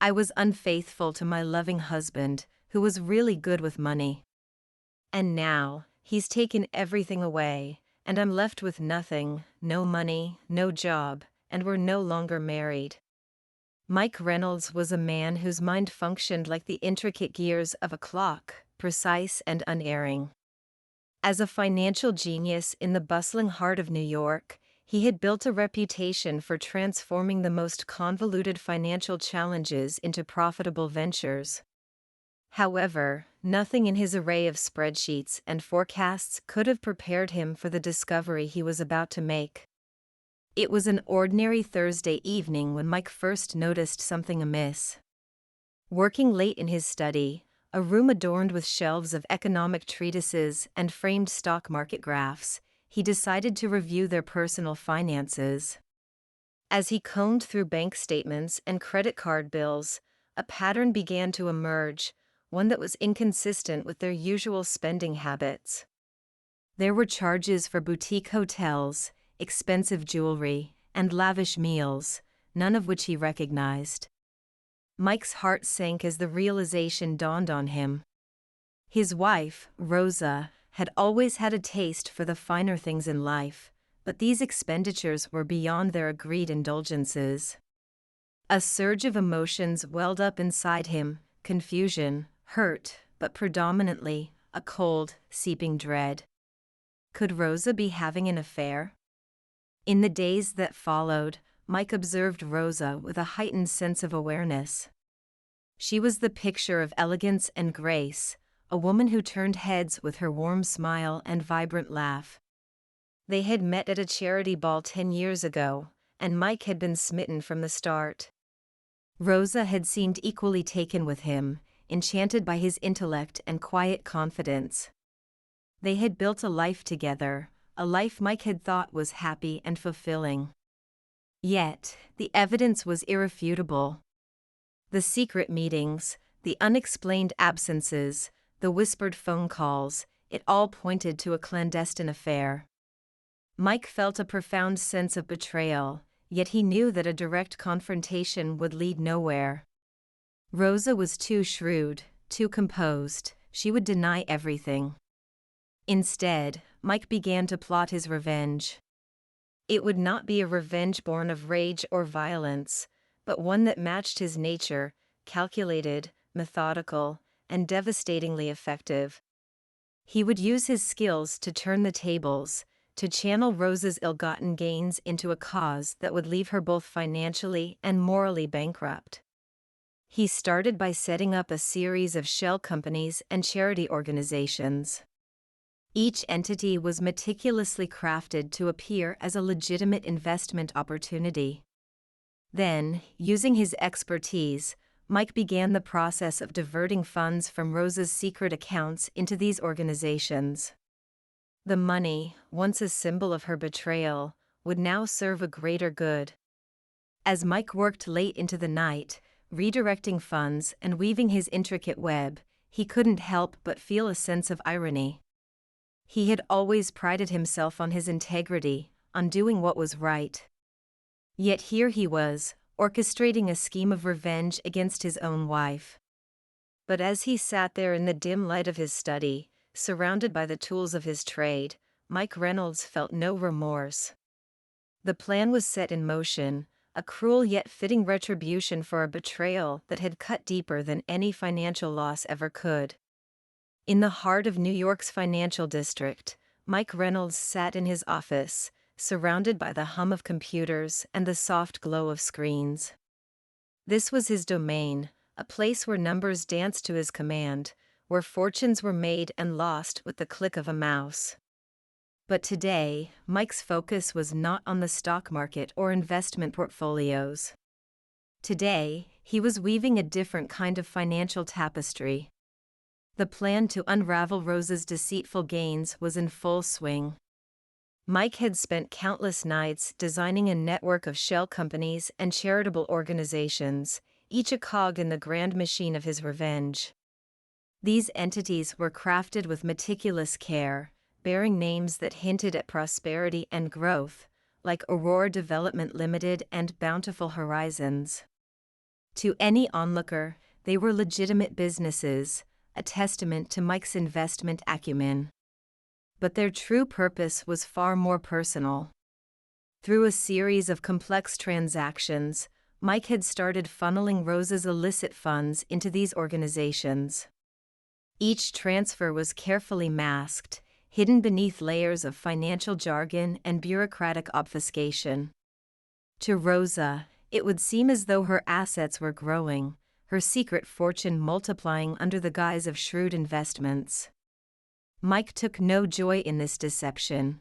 I was unfaithful to my loving husband, who was really good with money. And now, he's taken everything away, and I'm left with nothing, no money, no job, and we're no longer married. Mike Reynolds was a man whose mind functioned like the intricate gears of a clock, precise and unerring. As a financial genius in the bustling heart of New York, he had built a reputation for transforming the most convoluted financial challenges into profitable ventures. However, nothing in his array of spreadsheets and forecasts could have prepared him for the discovery he was about to make. It was an ordinary Thursday evening when Mike first noticed something amiss. Working late in his study, a room adorned with shelves of economic treatises and framed stock market graphs, he decided to review their personal finances. As he combed through bank statements and credit card bills, a pattern began to emerge, one that was inconsistent with their usual spending habits. There were charges for boutique hotels, expensive jewelry, and lavish meals, none of which he recognized. Mike's heart sank as the realization dawned on him. His wife, Rosa, had always had a taste for the finer things in life, but these expenditures were beyond their agreed indulgences. A surge of emotions welled up inside him, confusion, hurt, but predominantly, a cold, seeping dread. Could Rosa be having an affair? In the days that followed, Mike observed Rosa with a heightened sense of awareness. She was the picture of elegance and grace, a woman who turned heads with her warm smile and vibrant laugh. They had met at a charity ball 10 years ago, and Mike had been smitten from the start. Rosa had seemed equally taken with him, enchanted by his intellect and quiet confidence. They had built a life together, a life Mike had thought was happy and fulfilling. Yet, the evidence was irrefutable. The secret meetings, the unexplained absences, the whispered phone calls, it all pointed to a clandestine affair. Mike felt a profound sense of betrayal, yet he knew that a direct confrontation would lead nowhere. Rosa was too shrewd, too composed, she would deny everything. Instead, Mike began to plot his revenge. It would not be a revenge born of rage or violence, but one that matched his nature, calculated, methodical, and devastatingly effective. He would use his skills to turn the tables, to channel Rosa's ill-gotten gains into a cause that would leave her both financially and morally bankrupt. He started by setting up a series of shell companies and charity organizations. Each entity was meticulously crafted to appear as a legitimate investment opportunity. Then, using his expertise, Mike began the process of diverting funds from Rosa's secret accounts into these organizations. The money, once a symbol of her betrayal, would now serve a greater good. As Mike worked late into the night, redirecting funds and weaving his intricate web, he couldn't help but feel a sense of irony. He had always prided himself on his integrity, on doing what was right. Yet here he was, orchestrating a scheme of revenge against his own wife. But as he sat there in the dim light of his study, surrounded by the tools of his trade, Mike Reynolds felt no remorse. The plan was set in motion, a cruel yet fitting retribution for a betrayal that had cut deeper than any financial loss ever could. In the heart of New York's financial district, Mike Reynolds sat in his office, surrounded by the hum of computers and the soft glow of screens. This was his domain, a place where numbers danced to his command, where fortunes were made and lost with the click of a mouse. But today, Mike's focus was not on the stock market or investment portfolios. Today, he was weaving a different kind of financial tapestry. The plan to unravel Rosa's deceitful gains was in full swing. Mike had spent countless nights designing a network of shell companies and charitable organizations, each a cog in the grand machine of his revenge. These entities were crafted with meticulous care, bearing names that hinted at prosperity and growth, like Aurora Development Limited and Bountiful Horizons. To any onlooker, they were legitimate businesses, a testament to Mike's investment acumen. But their true purpose was far more personal. Through a series of complex transactions, Mike had started funneling Rosa's illicit funds into these organizations. Each transfer was carefully masked, hidden beneath layers of financial jargon and bureaucratic obfuscation. To Rosa, it would seem as though her assets were growing, her secret fortune multiplying under the guise of shrewd investments. Mike took no joy in this deception.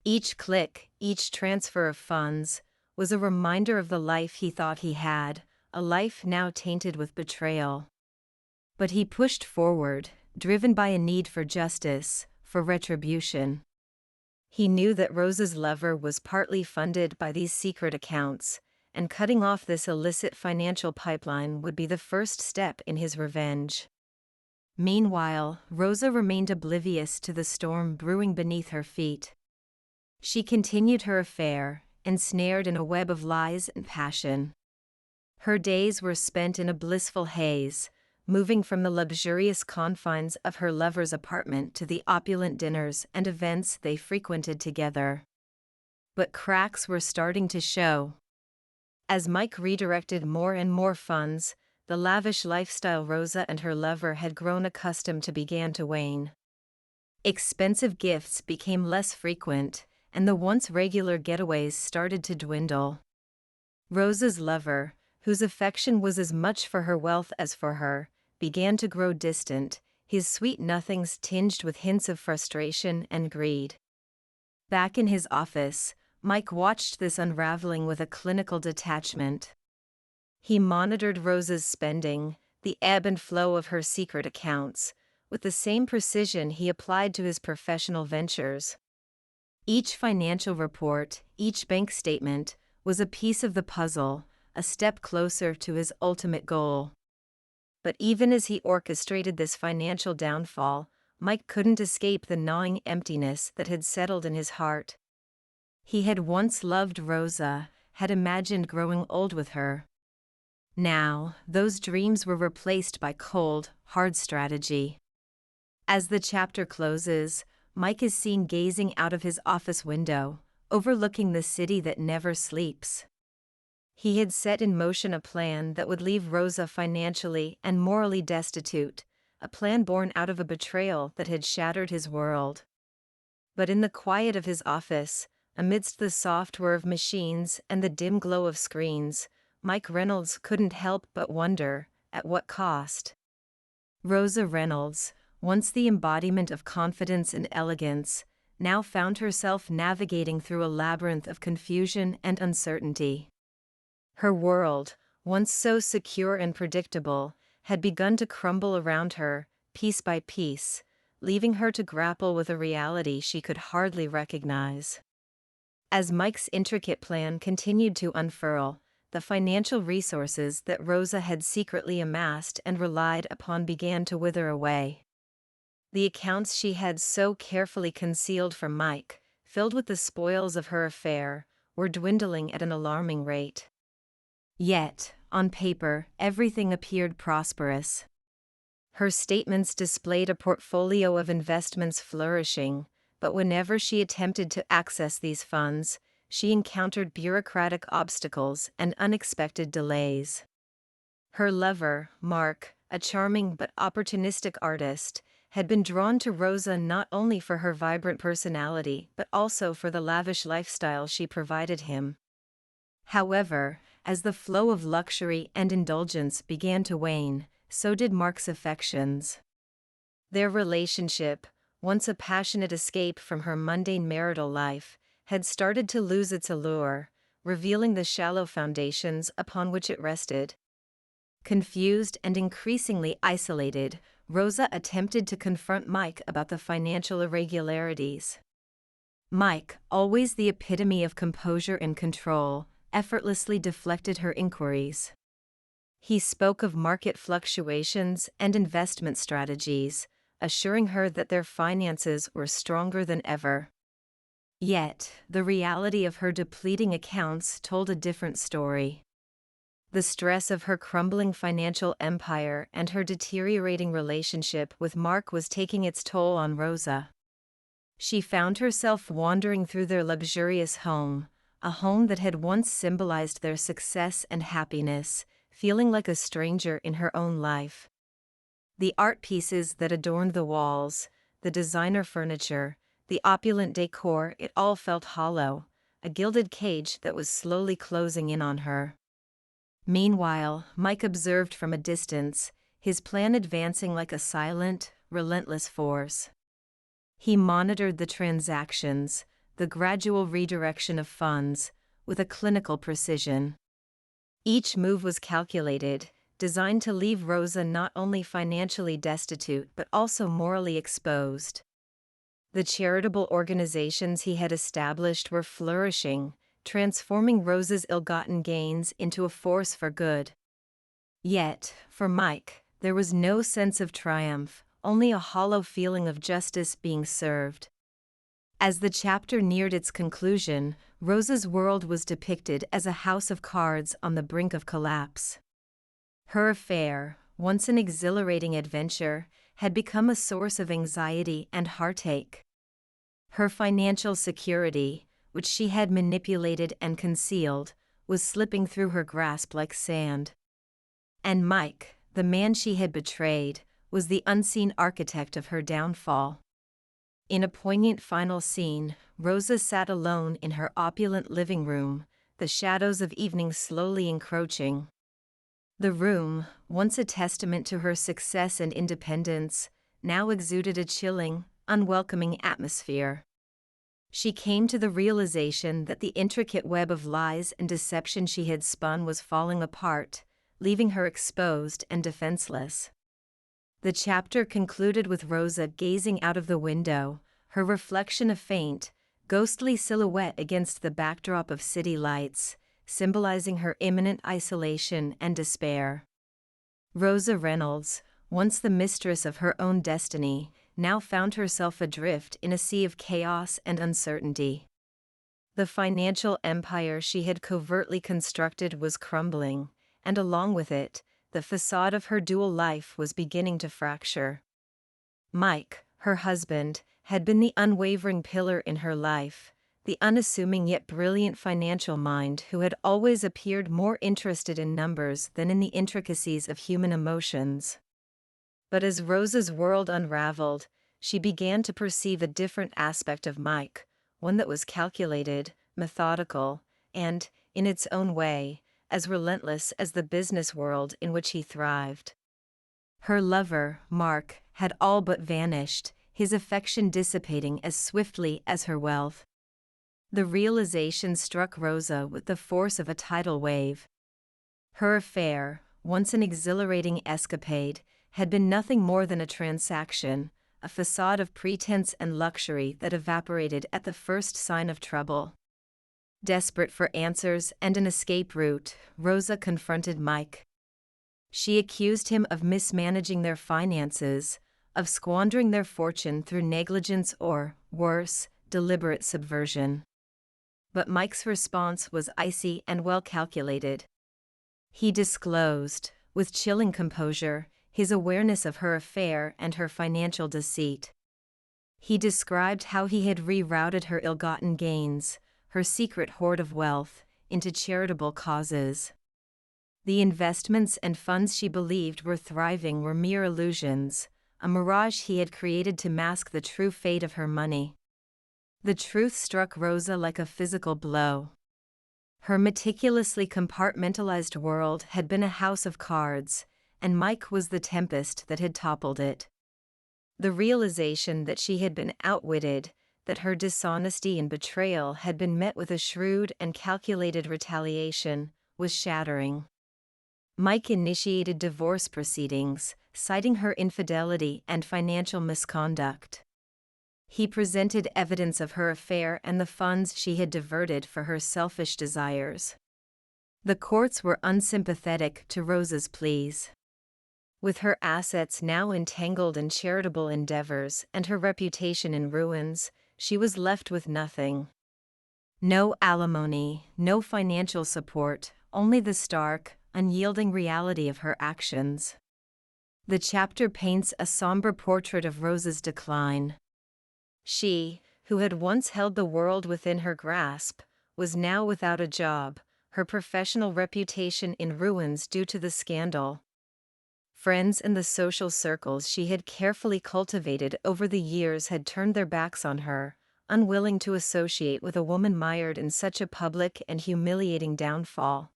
Each click, each transfer of funds, was a reminder of the life he thought he had, a life now tainted with betrayal. But he pushed forward, driven by a need for justice, for retribution. He knew that Rosa's lover was partly funded by these secret accounts, and cutting off this illicit financial pipeline would be the first step in his revenge. Meanwhile, Rosa remained oblivious to the storm brewing beneath her feet. She continued her affair, ensnared in a web of lies and passion. Her days were spent in a blissful haze, moving from the luxurious confines of her lover's apartment to the opulent dinners and events they frequented together. But cracks were starting to show. As Mike redirected more and more funds, the lavish lifestyle Rosa and her lover had grown accustomed to began to wane. Expensive gifts became less frequent, and the once regular getaways started to dwindle. Rosa's lover, whose affection was as much for her wealth as for her, began to grow distant, his sweet nothings tinged with hints of frustration and greed. Back in his office, Mike watched this unraveling with a clinical detachment. He monitored Rosa's spending, the ebb and flow of her secret accounts, with the same precision he applied to his professional ventures. Each financial report, each bank statement, was a piece of the puzzle, a step closer to his ultimate goal. But even as he orchestrated this financial downfall, Mike couldn't escape the gnawing emptiness that had settled in his heart. He had once loved Rosa, had imagined growing old with her. Now, those dreams were replaced by cold, hard strategy. As the chapter closes, Mike is seen gazing out of his office window, overlooking the city that never sleeps. He had set in motion a plan that would leave Rosa financially and morally destitute, a plan born out of a betrayal that had shattered his world. But in the quiet of his office, amidst the soft whir of machines and the dim glow of screens, Mike Reynolds couldn't help but wonder, at what cost? Rosa Reynolds, once the embodiment of confidence and elegance, now found herself navigating through a labyrinth of confusion and uncertainty. Her world, once so secure and predictable, had begun to crumble around her, piece by piece, leaving her to grapple with a reality she could hardly recognize. As Mike's intricate plan continued to unfurl, the financial resources that Rosa had secretly amassed and relied upon began to wither away. The accounts she had so carefully concealed from Mike, filled with the spoils of her affair, were dwindling at an alarming rate. Yet, on paper, everything appeared prosperous. Her statements displayed a portfolio of investments flourishing, but whenever she attempted to access these funds, she encountered bureaucratic obstacles and unexpected delays. Her lover, Mark, a charming but opportunistic artist, had been drawn to Rosa not only for her vibrant personality but also for the lavish lifestyle she provided him. However, as the flow of luxury and indulgence began to wane, so did Mark's affections. Their relationship, once a passionate escape from her mundane marital life, had started to lose its allure, revealing the shallow foundations upon which it rested. Confused and increasingly isolated, Rosa attempted to confront Mike about the financial irregularities. Mike, always the epitome of composure and control, effortlessly deflected her inquiries. He spoke of market fluctuations and investment strategies, assuring her that their finances were stronger than ever. Yet, the reality of her depleting accounts told a different story. The stress of her crumbling financial empire and her deteriorating relationship with Mark was taking its toll on Rosa. She found herself wandering through their luxurious home, a home that had once symbolized their success and happiness, feeling like a stranger in her own life. The art pieces that adorned the walls, the designer furniture, the opulent decor, it all felt hollow, a gilded cage that was slowly closing in on her. Meanwhile, Mike observed from a distance, his plan advancing like a silent, relentless force. He monitored the transactions, the gradual redirection of funds, with a clinical precision. Each move was calculated, designed to leave Rosa not only financially destitute but also morally exposed. The charitable organizations he had established were flourishing, transforming Rosa's ill-gotten gains into a force for good. Yet, for Mike, there was no sense of triumph, only a hollow feeling of justice being served. As the chapter neared its conclusion, Rosa's world was depicted as a house of cards on the brink of collapse. Her affair, once an exhilarating adventure, had become a source of anxiety and heartache. Her financial security, which she had manipulated and concealed, was slipping through her grasp like sand. And Mike, the man she had betrayed, was the unseen architect of her downfall. In a poignant final scene, Rosa sat alone in her opulent living room, the shadows of evening slowly encroaching. The room, once a testament to her success and independence, now exuded a chilling, unwelcoming atmosphere. She came to the realization that the intricate web of lies and deception she had spun was falling apart, leaving her exposed and defenseless. The chapter concluded with Rosa gazing out of the window, her reflection a faint, ghostly silhouette against the backdrop of city lights, symbolizing her imminent isolation and despair. Rosa Reynolds, once the mistress of her own destiny, now found herself adrift in a sea of chaos and uncertainty. The financial empire she had covertly constructed was crumbling, and along with it, the facade of her dual life was beginning to fracture. Mike, her husband, had been the unwavering pillar in her life, the unassuming yet brilliant financial mind who had always appeared more interested in numbers than in the intricacies of human emotions. But as Rosa's world unraveled, she began to perceive a different aspect of Mike, one that was calculated, methodical, and, in its own way, as relentless as the business world in which he thrived. Her lover, Mark, had all but vanished, his affection dissipating as swiftly as her wealth. The realization struck Rosa with the force of a tidal wave. Her affair, once an exhilarating escapade, had been nothing more than a transaction, a facade of pretense and luxury that evaporated at the first sign of trouble. Desperate for answers and an escape route, Rosa confronted Mike. She accused him of mismanaging their finances, of squandering their fortune through negligence or, worse, deliberate subversion. But Mike's response was icy and well calculated. He disclosed, with chilling composure, his awareness of her affair and her financial deceit. He described how he had rerouted her ill-gotten gains, her secret hoard of wealth, into charitable causes. The investments and funds she believed were thriving were mere illusions, a mirage he had created to mask the true fate of her money. The truth struck Rosa like a physical blow. Her meticulously compartmentalized world had been a house of cards, and Mike was the tempest that had toppled it. The realization that she had been outwitted, that her dishonesty and betrayal had been met with a shrewd and calculated retaliation, was shattering. Mike initiated divorce proceedings, citing her infidelity and financial misconduct. He presented evidence of her affair and the funds she had diverted for her selfish desires. The courts were unsympathetic to Rosa's pleas. With her assets now entangled in charitable endeavors and her reputation in ruins, she was left with nothing. No alimony, no financial support, only the stark, unyielding reality of her actions. The chapter paints a somber portrait of Rosa's decline. She, who had once held the world within her grasp, was now without a job, her professional reputation in ruins due to the scandal. Friends and the social circles she had carefully cultivated over the years had turned their backs on her, unwilling to associate with a woman mired in such a public and humiliating downfall.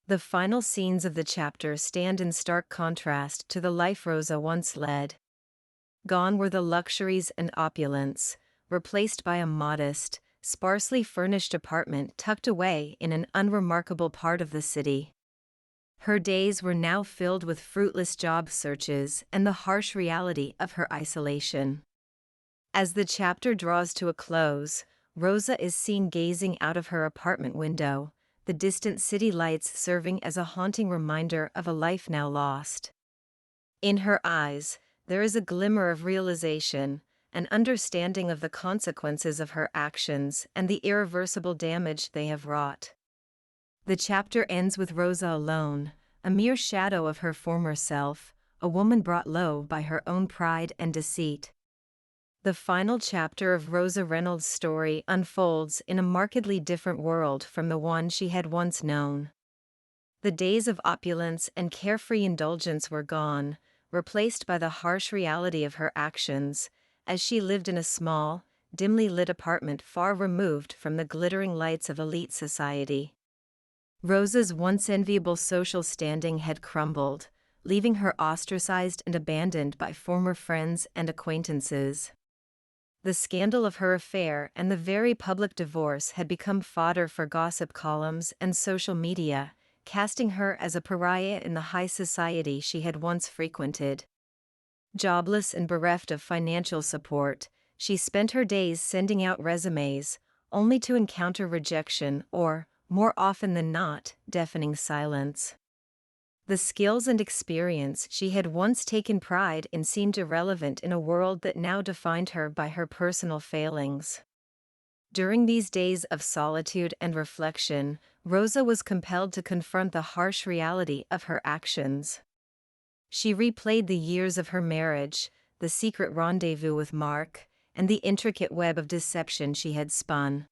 The final scenes of the chapter stand in stark contrast to the life Rosa once led. Gone were the luxuries and opulence, replaced by a modest, sparsely furnished apartment tucked away in an unremarkable part of the city. Her days were now filled with fruitless job searches and the harsh reality of her isolation. As the chapter draws to a close, Rosa is seen gazing out of her apartment window, the distant city lights serving as a haunting reminder of a life now lost. In her eyes, there is a glimmer of realization, an understanding of the consequences of her actions and the irreversible damage they have wrought. The chapter ends with Rosa alone, a mere shadow of her former self, a woman brought low by her own pride and deceit. The final chapter of Rosa Reynolds' story unfolds in a markedly different world from the one she had once known. The days of opulence and carefree indulgence were gone, replaced by the harsh reality of her actions, as she lived in a small, dimly lit apartment far removed from the glittering lights of elite society. Rosa's once enviable social standing had crumbled, leaving her ostracized and abandoned by former friends and acquaintances. The scandal of her affair and the very public divorce had become fodder for gossip columns and social media, casting her as a pariah in the high society she had once frequented. Jobless and bereft of financial support, she spent her days sending out resumes, only to encounter rejection or, more often than not, deafening silence. The skills and experience she had once taken pride in seemed irrelevant in a world that now defined her by her personal failings. During these days of solitude and reflection, Rosa was compelled to confront the harsh reality of her actions. She replayed the years of her marriage, the secret rendezvous with Mark, and the intricate web of deception she had spun.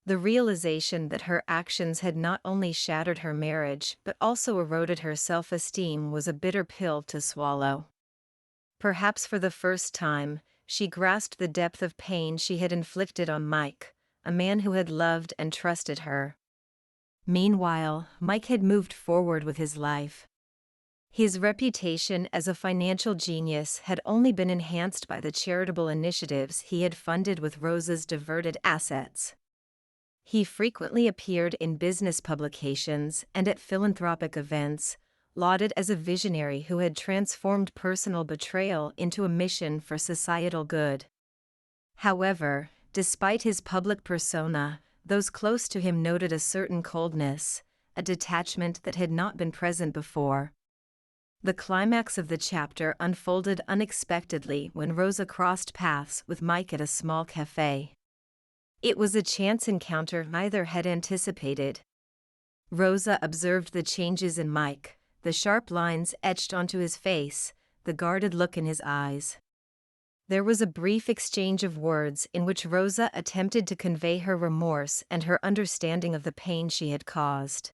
The realization that her actions had not only shattered her marriage but also eroded her self-esteem was a bitter pill to swallow. Perhaps for the first time, she grasped the depth of pain she had inflicted on Mike, a man who had loved and trusted her. Meanwhile, Mike had moved forward with his life. His reputation as a financial genius had only been enhanced by the charitable initiatives he had funded with Rosa's diverted assets. He frequently appeared in business publications and at philanthropic events, lauded as a visionary who had transformed personal betrayal into a mission for societal good. However, despite his public persona, those close to him noted a certain coldness, a detachment that had not been present before. The climax of the chapter unfolded unexpectedly when Rosa crossed paths with Mike at a small cafe. It was a chance encounter neither had anticipated. Rosa observed the changes in Mike, the sharp lines etched onto his face, the guarded look in his eyes. There was a brief exchange of words in which Rosa attempted to convey her remorse and her understanding of the pain she had caused.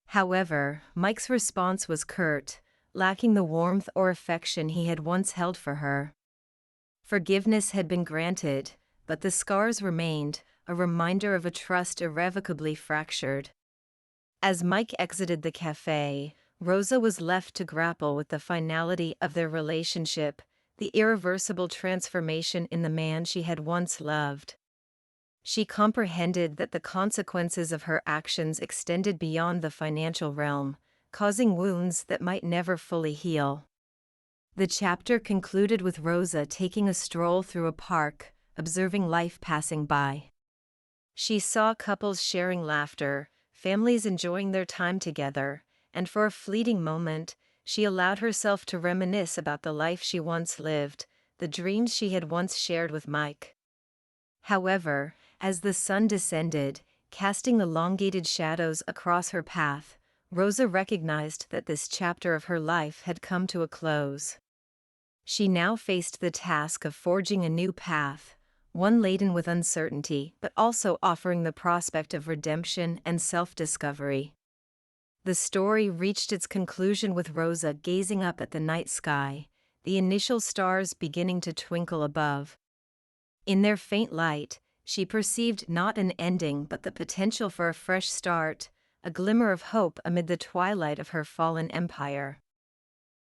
However, Mike's response was curt, lacking the warmth or affection he had once held for her. Forgiveness had been granted, but the scars remained, a reminder of a trust irrevocably fractured. As Mike exited the cafe, Rosa was left to grapple with the finality of their relationship, the irreversible transformation in the man she had once loved. She comprehended that the consequences of her actions extended beyond the financial realm, causing wounds that might never fully heal. The chapter concluded with Rosa taking a stroll through a park, observing life passing by. She saw couples sharing laughter, families enjoying their time together, and for a fleeting moment, she allowed herself to reminisce about the life she once lived, the dreams she had once shared with Mike. However, as the sun descended, casting elongated shadows across her path, Rosa recognized that this chapter of her life had come to a close. She now faced the task of forging a new path, one laden with uncertainty but also offering the prospect of redemption and self-discovery. The story reached its conclusion with Rosa gazing up at the night sky, the initial stars beginning to twinkle above. In their faint light, she perceived not an ending but the potential for a fresh start, a glimmer of hope amid the twilight of her fallen empire.